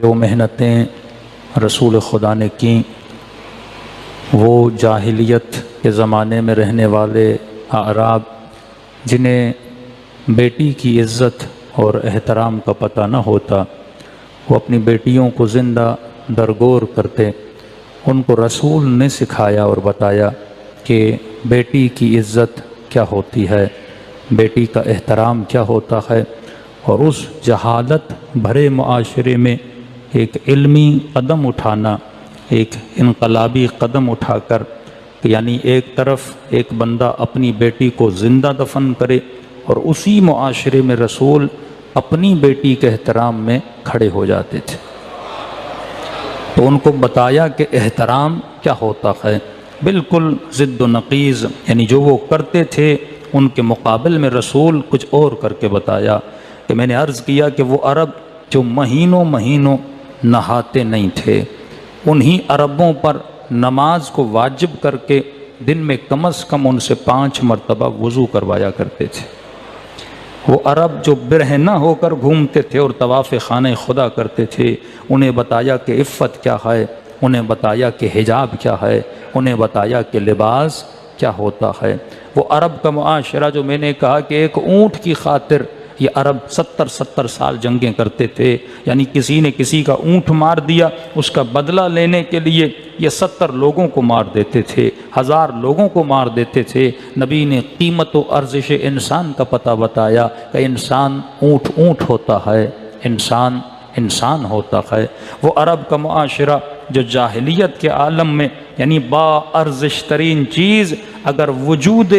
जो मेहनतें रसूल खुदा ने की वो जाहिलियत के ज़माने में रहने वाले अराब जिन्हें बेटी की इज़्ज़त और एहतराम का पता न होता, वो अपनी बेटियों को ज़िंदा दरगोर करते। उनको रसूल ने सिखाया और बताया कि बेटी की इज़्ज़त क्या होती है, बेटी का एहतराम क्या होता है। और उस जहालत भरे मुआशरे में एक इल्मी कदम उठाना, एक इनकलाबी कदम उठाकर, यानी एक तरफ एक बंदा अपनी बेटी को ज़िंदा दफन करे और उसी मुआशरे में रसूल अपनी बेटी के एहतराम में खड़े हो जाते थे। तो उनको बताया कि एहतराम क्या होता है, बिल्कुल ज़िद्द नक़ीज़, यानी जो वो करते थे उनके मुकाबले में रसूल कुछ और करके बताया। कि मैंने अर्ज़ किया कि वो अरब जो महीनों महीनों नहाते नहीं थे, उन्हीं अरबों पर नमाज को वाजिब करके दिन में कम से कम उनसे 5 मरतबा वज़ू करवाया करते थे। वो अरब जो बिरहना होकर घूमते थे और तवाफ़ खाने खुदा करते थे, उन्हें बताया कि इफ़्फ़त क्या है, उन्हें बताया कि हिजाब क्या है, उन्हें बताया कि लिबास क्या होता है। वो अरब का मुआशरा जो मैंने कहा कि एक ऊँट की खातिर ये अरब 70-70 साल जंगें करते थे, यानी किसी ने किसी का ऊँट मार दिया, उसका बदला लेने के लिए ये 70 लोगों को मार देते थे, 1000 लोगों को मार देते थे। नबी ने कीमत व अर्जिश इंसान का पता बताया कि इंसान ऊँट ऊँट होता है, इंसान इंसान होता है। वो अरब का मुआशरा जो जाहिलियत के आलम में, यानी बाअर्जिश तरीन चीज़ अगर वजूद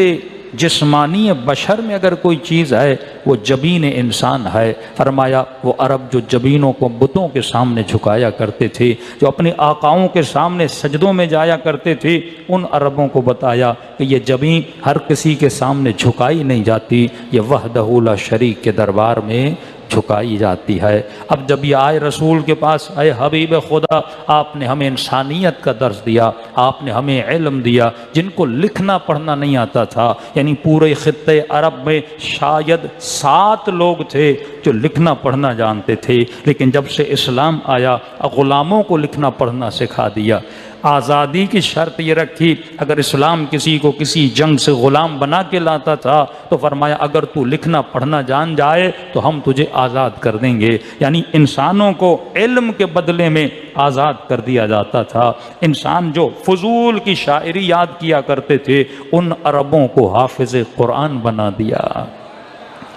जिस्मानी बशर में अगर कोई चीज़ है वो जबीन इंसान है। फरमाया वो अरब जो जबीनों को बुतों के सामने झुकाया करते थे, जो अपने आकाओं के सामने सजदों में जाया करते थे, उन अरबों को बताया कि ये जबीन हर किसी के सामने झुकाई नहीं जाती, ये वहदहू ला शरीक के दरबार में झुकाई जाती है। अब जब ये आए रसूल के पास, आए हबीब खुदा, आपने हमें इंसानियत का दर्स दिया, आपने हमें इल्म दिया। जिनको लिखना पढ़ना नहीं आता था, यानी पूरे खित्ते अरब में शायद 7 लोग थे जो लिखना पढ़ना जानते थे, लेकिन जब से इस्लाम आया ग़ुलामों को लिखना पढ़ना सिखा दिया। आज़ादी की शर्त ये रखी, अगर इस्लाम किसी को किसी जंग से ग़ुलाम बना के लाता था तो फरमाया अगर तू लिखना पढ़ना जान जाए तो हम तुझे आज़ाद कर देंगे। यानी इंसानों को इल्म के बदले में आज़ाद कर दिया जाता था। इंसान जो फजूल की शायरी याद किया करते थे, उन अरबों को हाफिज़ कुरान बना दिया।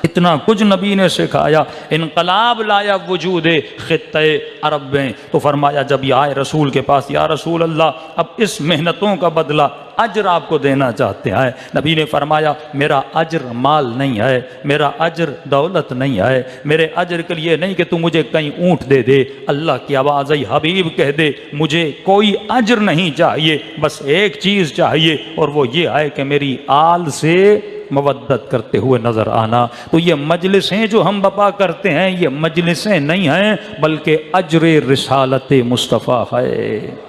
इतना कुछ नबी ने सिखाया, इनकलाब लाया वजूदे खित्ते अरब में। तो फरमाया जब ये आए रसूल के पास, या रसूल अल्लाह, अब इस मेहनतों का बदला अजर आपको देना चाहते हैं। नबी ने फरमाया मेरा अजर माल नहीं है, मेरा अजर दौलत नहीं है, मेरे अजर के लिए नहीं कि तू मुझे कहीं ऊँट दे दे। अल्लाह की आवाज़ आई, हबीब कह दे मुझे कोई अजर नहीं चाहिए, बस एक चीज़ चाहिए और वो ये है कि मेरी आल से मवद्दत करते हुए नज़र आना। तो ये मजलिसें जो हम बपा करते हैं, ये मजलिसें नहीं हैं बल्कि अजर रिसालत मुस्तफ़ा है।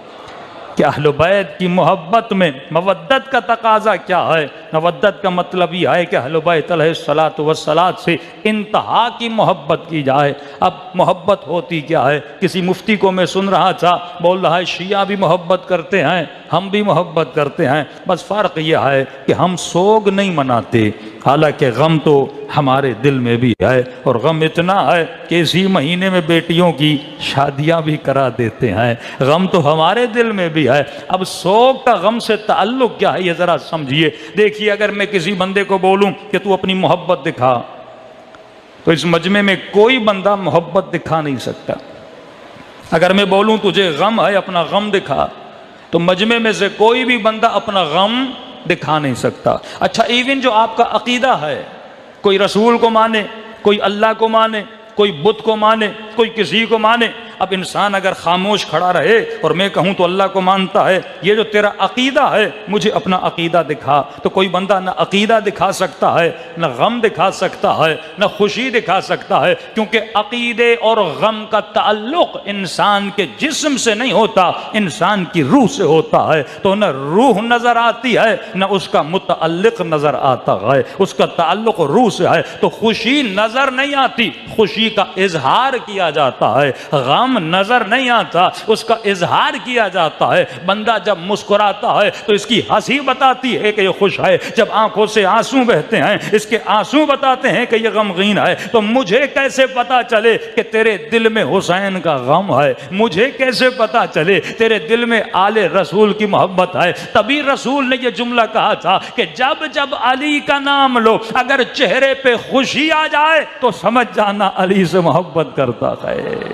कि अहले बैत की मोहब्बत में मवद्दत का तकाजा क्या है? मवद्दत का मतलब यह है कि अहले बैत अलैहिस्सलातु वस्सलात से इंतहा की मोहब्बत की जाए। अब मोहब्बत होती क्या है? किसी मुफ्ती को मैं सुन रहा था, बोल रहा है शिया भी मोहब्बत करते हैं, हम भी मोहब्बत करते हैं, बस फ़र्क यह है कि हम सोग नहीं मनाते, हालांकि गम तो हमारे दिल में भी है। और गम इतना है कि इसी महीने में बेटियों की शादियां भी करा देते हैं। गम तो हमारे दिल में भी है। अब सोग का गम से ताल्लुक क्या है, ये ज़रा समझिए। देखिए, अगर मैं किसी बंदे को बोलूं कि तू अपनी मोहब्बत दिखा, तो इस मजमे में कोई बंदा मोहब्बत दिखा नहीं सकता। अगर मैं बोलूं तुझे गम है, अपना गम दिखा, तो मजमे में से कोई भी बंदा अपना गम दिखा नहीं सकता। अच्छा, इवन जो आपका अकीदा है, कोई रसूल को माने, कोई अल्लाह को माने, कोई बुत को माने, कोई किसी को माने, अब इंसान अगर खामोश खड़ा रहे और मैं कहूँ तो अल्लाह को मानता है, ये जो तेरा अकीदा है मुझे अपना अकीदा दिखा, तो कोई बंदा ना अकीदा दिखा सकता है, ना गम दिखा सकता है, ना खुशी दिखा सकता है, क्योंकि अकीदे और गम का ताल्लुक इंसान के जिस्म से नहीं होता, इंसान की रूह से होता है। तो न रूह नज़र आती है, न उसका मुतअल्लिक नज़र आता है, उसका ताल्लुक रूह से है। तो खुशी नज़र नहीं आती, खुशी का इजहार किया जाता है। गम गम नजर नहीं आता, उसका इजहार किया जाता है। बंदा जब मुस्कुराता है तो इसकी हंसी बताती है कि ये खुश है, जब आंखों से आंसू बहते हैं इसके आंसू बताते हैं कि ये गमगीन है। तो मुझे कैसे पता चले कि तेरे दिल में हुसैन का गम है? मुझे कैसे पता चले तेरे दिल में आले रसूल की मोहब्बत है? तभी रसूल ने ये जुमला कहा था कि जब जब अली का नाम लो, अगर चेहरे पे खुशी आ जाए तो समझ जाना अली से मोहब्बत करता है।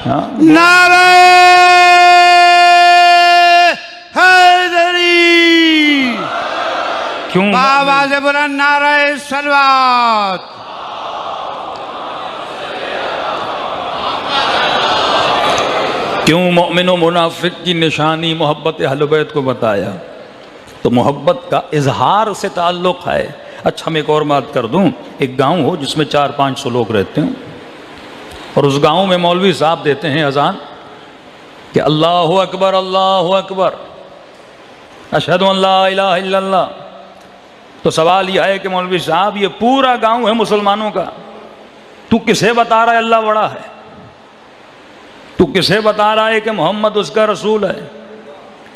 हाँ? नारे हैदरी, क्यों आवाज़ बुलंद नारे सलवात। क्यों मोमिन व मुनाफिक की निशानी मोहब्बत अहले बैत को बताया? तो मोहब्बत का इजहार से ताल्लुक़ है। अच्छा, मैं एक और बात कर दूं। एक गांव हो जिसमें 400-500 लोग रहते हैं और उस गांव में मौलवी साहब देते हैं अजान कि अल्लाहु अकबर अल्लाहु अकबर अशहदु अन ला इलाहा इल्लल्लाह। तो सवाल यह है कि मौलवी साहब ये पूरा गांव है मुसलमानों का, तू किसे बता रहा है अल्लाह बड़ा है? तू किसे बता रहा है कि मोहम्मद उसका रसूल है?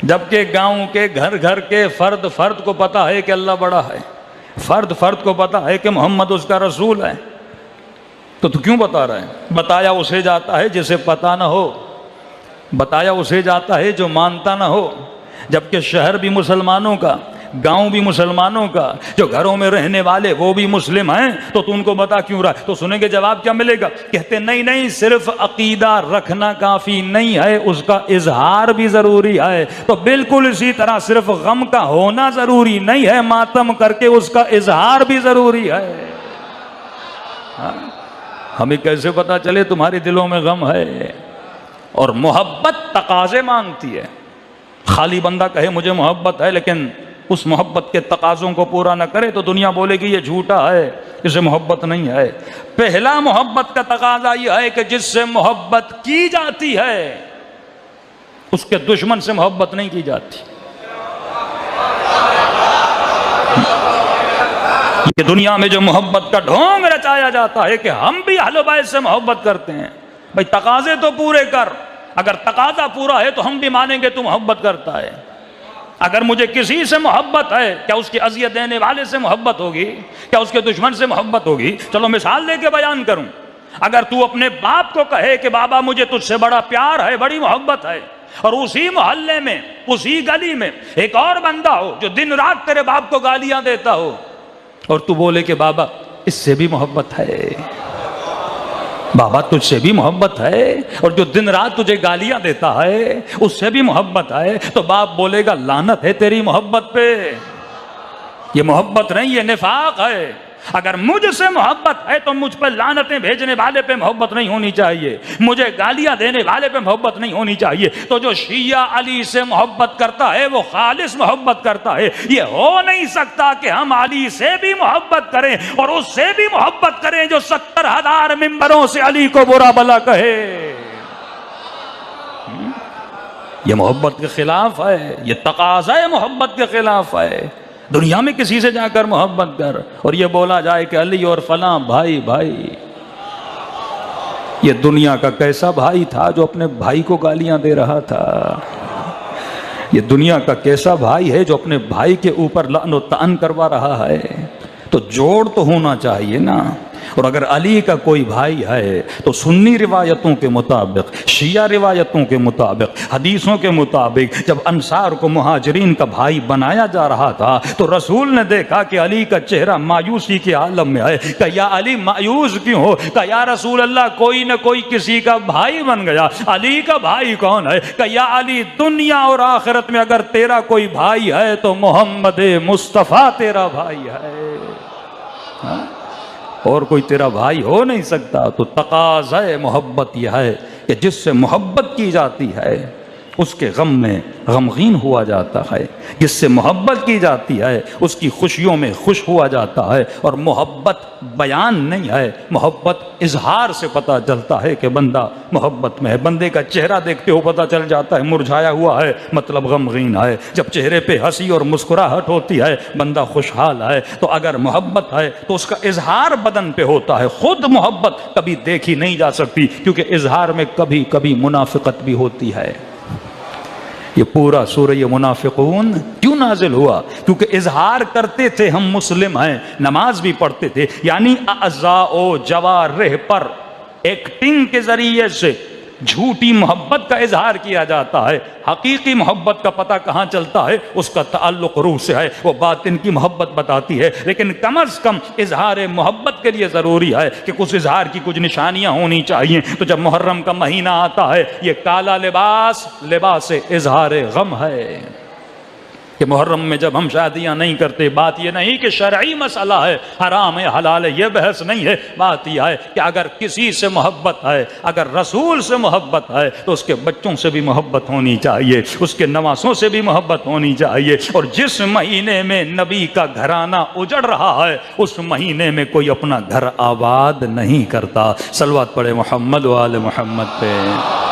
जबकि गांव के घर घर के फर्द फर्द को पता है कि अल्लाह बड़ा है, फर्द फर्द को पता है कि मोहम्मद उसका रसूल है। तो तू क्यों बता रहा है? बताया उसे जाता है जिसे पता ना हो, बताया उसे जाता है जो मानता ना हो। जबकि शहर भी मुसलमानों का, गांव भी मुसलमानों का, जो घरों में रहने वाले वो भी मुस्लिम हैं, तो तू उनको बता क्यों रहा है? तो सुनेंगे जवाब क्या मिलेगा? कहते नहीं नहीं, सिर्फ अकीदा रखना काफ़ी नहीं है, उसका इजहार भी ज़रूरी है। तो बिल्कुल इसी तरह सिर्फ गम का होना ज़रूरी नहीं है, मातम करके उसका इजहार भी ज़रूरी है। हाँ? हमें कैसे पता चले तुम्हारे दिलों में गम है? और मोहब्बत तकाजे मांगती है। खाली बंदा कहे मुझे मोहब्बत है लेकिन उस मोहब्बत के तकाज़ों को पूरा न करे तो दुनिया बोलेगी ये झूठा है, इसे मोहब्बत नहीं है। पहला मोहब्बत का तकाजा यह है कि जिससे मोहब्बत की जाती है उसके दुश्मन से मोहब्बत नहीं की जाती। ये दुनिया में जो मोहब्बत का ढोंग रचाया जाता है कि हम भी अहले बैत से मोहब्बत करते हैं, भाई तकाजे तो पूरे कर। अगर तकाजा पूरा है तो हम भी मानेंगे तू मोहब्बत करता है। अगर मुझे किसी से मोहब्बत है, क्या उसकी अजियत देने वाले से मोहब्बत होगी? क्या उसके दुश्मन से मोहब्बत होगी? चलो मिसाल देके बयान करूं। अगर तू अपने बाप को कहे कि बाबा मुझे तुझसे बड़ा प्यार है, बड़ी मोहब्बत है, और उसी मोहल्ले में, उसी गली में एक और बंदा हो जो दिन रात तेरे बाप को गालियां देता हो, और तू बोले कि बाबा इससे भी मोहब्बत है, बाबा तुझसे भी मोहब्बत है, और जो दिन रात तुझे गालियां देता है उससे भी मोहब्बत है, तो बाप बोलेगा लानत है तेरी मोहब्बत पे, ये मोहब्बत नहीं, ये निफाक है। अगर मुझसे मोहब्बत है तो मुझ पर लानतें भेजने वाले पे मोहब्बत नहीं होनी चाहिए, मुझे गालियां देने वाले पे मोहब्बत नहीं होनी चाहिए। तो जो शिया अली से मोहब्बत करता है वो खालिस मोहब्बत करता है। ये हो नहीं सकता कि हम अली से भी मोहब्बत करें और उससे भी मोहब्बत करें जो 70,000 मिंबरों से अली को बुरा भला कहे। ये मोहब्बत के खिलाफ है, ये तकाज़ा मोहब्बत के खिलाफ है। दुनिया में किसी से जाकर मोहब्बत कर और ये बोला जाए कि अली और फलां भाई भाई। ये दुनिया का कैसा भाई था जो अपने भाई को गालियां दे रहा था? ये दुनिया का कैसा भाई है जो अपने भाई के ऊपर लान व तान करवा रहा है? तो जोड़ तो होना चाहिए ना। और अगर अली का कोई भाई है तो सुन्नी रिवायतों के मुताबिक, शिया रिवायतों के मुताबिक, हदीसों के मुताबिक जब अंसार को मुहाजिरीन का भाई बनाया जा रहा था तो रसूल ने देखा कि अली का चेहरा मायूसी के आलम में है। कहा या अली मायूस क्यों हो? कहा या रसूल अल्लाह कोई न कोई किसी का भाई बन गया। अली का भाई कौन है? कहा या अली दुनिया और आखिरत में अगर तेरा कोई भाई है तो मोहम्मद मुस्तफ़ा तेरा भाई है। हाँ? और कोई तेरा भाई हो नहीं सकता। तो तकाज़ा मोहब्बत यह है कि जिससे मोहब्बत की जाती है उसके गम में गमगीन हुआ जाता है, जिससे मोहब्बत की जाती है उसकी खुशियों में खुश हुआ जाता है। और मोहब्बत बयान नहीं है, मोहब्बत इजहार से पता चलता है कि बंदा मोहब्बत में है। बंदे का चेहरा देखते हो पता चल जाता है मुरझाया हुआ है, मतलब गमगीन है। जब चेहरे पे हंसी और मुस्कुराहट होती है बंदा खुशहाल है। तो अगर मोहब्बत है तो उसका इजहार बदन पे होता है। खुद मोहब्बत कभी देखी नहीं जा सकती, क्योंकि इजहार में कभी कभी मुनाफिकत भी होती है। ये पूरा सूरह मुनाफिकून क्यों नाजिल हुआ? क्योंकि इजहार करते थे हम मुस्लिम हैं, नमाज भी पढ़ते थे, यानी अज़ाओ जवारिह पर एक्टिंग के जरिए से झूठी मोहब्बत का इजहार किया जाता है। हकीकी मोहब्बत का पता कहाँ चलता है? उसका ताल्लुक रूह से है, वो बात इनकी मोहब्बत बताती है। लेकिन कम अज कम इजहार मोहब्बत के लिए ज़रूरी है कि कुछ इजहार की कुछ निशानियाँ होनी चाहिए। तो जब मुहर्रम का महीना आता है, ये काला लिबास लिबास इजहार गम है कि मुहर्रम में जब हम शादियां नहीं करते, बात यह नहीं कि शरई मसला है, हराम है हलाल है, यह बहस नहीं है। बात यह है कि अगर किसी से मोहब्बत है, अगर रसूल से मोहब्बत है, तो उसके बच्चों से भी मोहब्बत होनी चाहिए, उसके नवासों से भी मोहब्बत होनी चाहिए। और जिस महीने में नबी का घराना उजड़ रहा है, उस महीने में कोई अपना घर आबाद नहीं करता। सलवात पढ़े मोहम्मद वाले मोहम्मद पे।